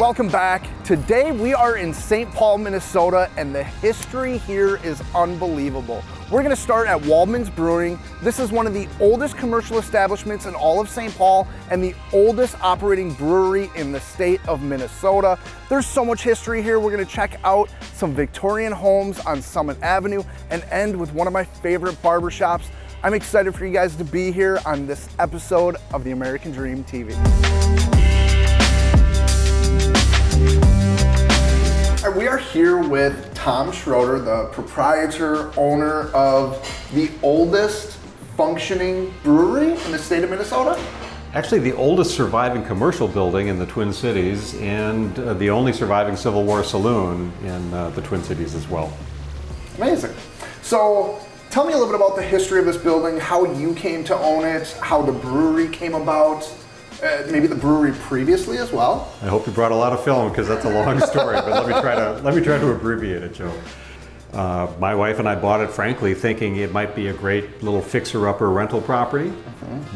welcome back. Today we are in St. Paul, Minnesota, and the history here is unbelievable. We're gonna start at Waldmann Brewery. This is one of the oldest commercial establishments in all of St. Paul and the oldest operating brewery in the state of Minnesota. There's so much history here. We're gonna check out some Victorian homes on Summit Avenue and end with one of my favorite barbershops. I'm excited for you guys to be here on this episode of the American Dream TV. We are here with Tom Schroeder, the proprietor, owner of the oldest functioning brewery in the state of Minnesota. Actually, the oldest surviving commercial building in the Twin Cities and the only surviving Civil War saloon in the Twin Cities as well. Amazing. So tell me a little bit about the history of this building, how you came to own it, how the brewery came about. Maybe the brewery previously as well. I hope you brought a lot of film because that's a long story, but let me try to abbreviate it, Joe. My wife and I bought it, frankly, thinking it might be a great little fixer-upper rental property.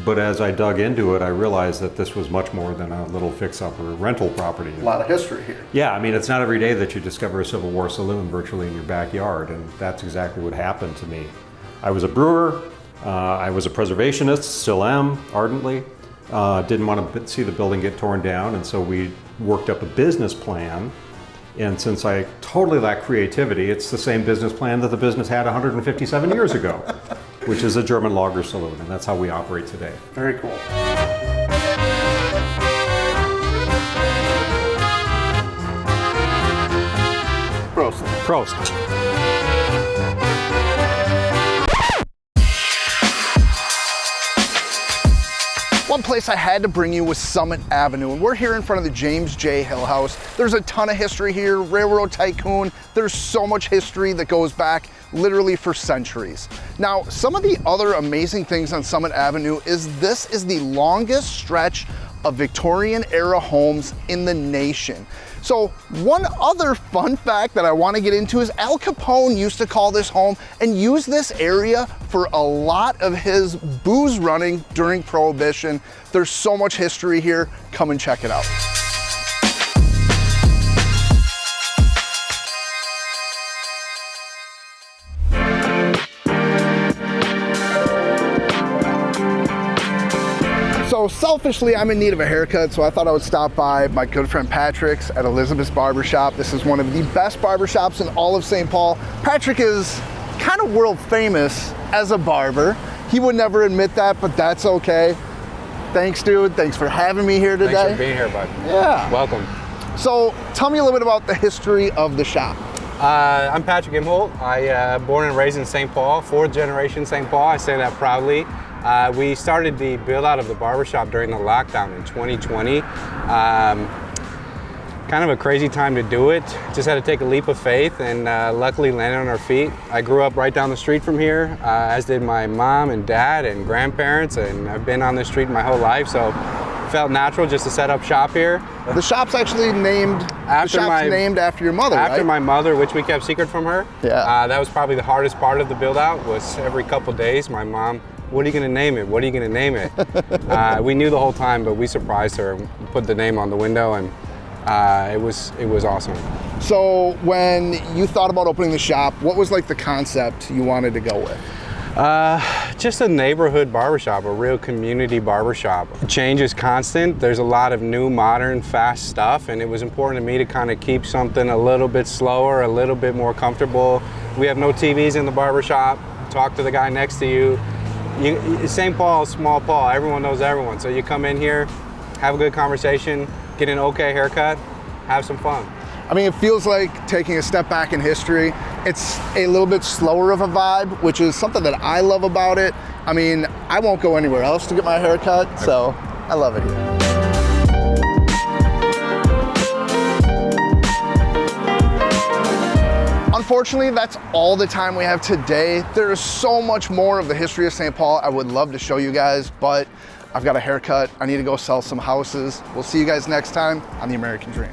But as I dug into it, I realized that this was much more than a little fix-upper rental property. A lot of history here. Yeah, I mean, it's not every day that you discover a Civil War saloon virtually in your backyard, and that's exactly what happened to me. I was a brewer, I was a preservationist, still am, ardently. Didn't want to see the building get torn down, and so we worked up a business plan. And since I totally lack creativity, it's the same business plan that the business had 157 years ago, which is a German lager saloon, and that's how we operate today. Very cool. Prost. Prost. One place I had to bring you was Summit Avenue, and we're here in front of the James J. Hill House. There's a ton of history here, railroad tycoon. There's so much history that goes back literally for centuries. Now, some of the other amazing things on Summit Avenue is this is the longest stretch of Victorian era homes in the nation. So one other fun fact that I want to get into is Al Capone used to call this home and use this area for a lot of his booze running during Prohibition. There's so much history here. Come and check it out. So selfishly, I'm in need of a haircut, so I thought I would stop by my good friend Patrick's at Elizabeth's Barbershop. This is one of the best barbershops in all of St. Paul. Patrick is kind of world famous as a barber. He would never admit that, but that's okay. Thanks, dude. Thanks for having me here today. Thanks for being here, bud. Yeah. Welcome. So tell me a little bit about the history of the shop. I'm Patrick Imholt. I born and raised in St. Paul, fourth generation St. Paul. I say that proudly. We started the build out of the barbershop during the lockdown in 2020. Kind of a crazy time to do it. Just had to take a leap of faith and luckily landed on our feet. I grew up right down the street from here, as did my mom and dad and grandparents, and I've been on this street my whole life, so it felt natural just to set up shop here. The shop's actually named after your mother, After right? my mother, which we kept secret from her. Yeah. That was probably the hardest part of the build out, was every couple days my mom, what are you gonna name it? What are you gonna name it? We knew the whole time, but we surprised her and put the name on the window, and it was awesome. So when you thought about opening the shop, what was like the concept you wanted to go with? Just a neighborhood barbershop, a real community barbershop. Change is constant. There's a lot of new, modern, fast stuff, and it was important to me to kind of keep something a little bit slower, a little bit more comfortable. We have no TVs in the barbershop. Talk to the guy next to you. St. Paul, small Paul, everyone knows everyone. So you come in here, have a good conversation, get an okay haircut, have some fun. I mean, it feels like taking a step back in history. It's a little bit slower of a vibe, which is something that I love about it. I mean, I won't go anywhere else to get my haircut, so I love it here. Unfortunately, that's all the time we have today. There is so much more of the history of St. Paul I would love to show you guys, but I've got a haircut. I need to go sell some houses. We'll see you guys next time on The American Dream.